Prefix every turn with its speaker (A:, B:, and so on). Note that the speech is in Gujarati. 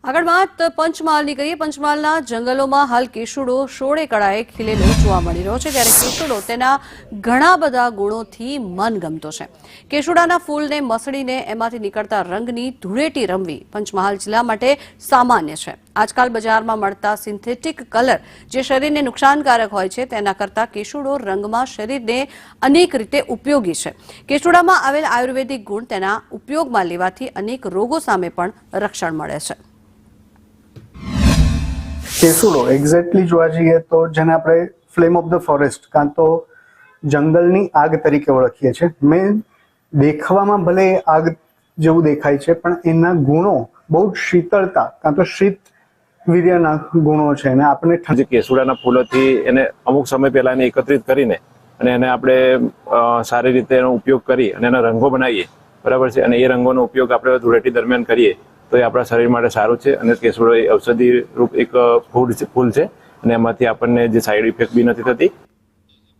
A: આગળ વાત પંચમહાલની કરીએ। પંચમહાલના જંગલોમાં હાલ કેસુડો શોળે કળાએ ખીલેલો જોવા મળી રહ્યો છે, ત્યારે કેસુડો તેના ઘણા બધા ગુણોથી મનગમતો છે। કેસુડાના ફૂલને મસળીને એમાંથી નીકળતા રંગની ધૂળેટી રમવી પંચમહાલ જિલ્લા માટે સામાન્ય છે। આજકાલ બજારમાં મળતા સિન્થેટિક કલર જે શરીરને નુકસાનકારક હોય છે, તેના કરતાં કેસુડો રંગમાં શરીરને અનેક રીતે ઉપયોગી છે। કેસુડામાં આવેલ આયુર્વેદિક ગુણ તેના ઉપયોગમાં લેવાથી અનેક રોગો સામે પણ રક્ષણ મળે છે।
B: કેસુડો એક્ઝેક્ટલી જોવા જઈએ તો જેને આપણે ફ્લેમ ઓફ ધ ફોરેસ્ટ કાં તો જંગલની આગ તરીકે ઓળખીએ છીએ। મેં દેખાવામાં ભલે આગ જેવું દેખાય છે, પણ એના ગુણો બહુ શીતળતા કાં તો શીત વીર્યના ગુણો છે અને આપણે
C: જે કેસુડાના ફૂલોથી એને અમુક સમય પહેલા એને એકત્રિત કરીને અને એને આપણે સારી રીતે એનો ઉપયોગ કરી અને એના રંગો બનાવીએ, બરાબર છે। અને એ રંગોનો ઉપયોગ આપણે ધૂળેટી દરમિયાન કરીએ તો એ આપણા શરીર માટે સારું છે। અને કેસુડો એ ઔષધિ રૂપ એક ફૂલ છે અને એમાંથી આપણને જે સાઈડ ઇફેક્ટ બી નથી થતી।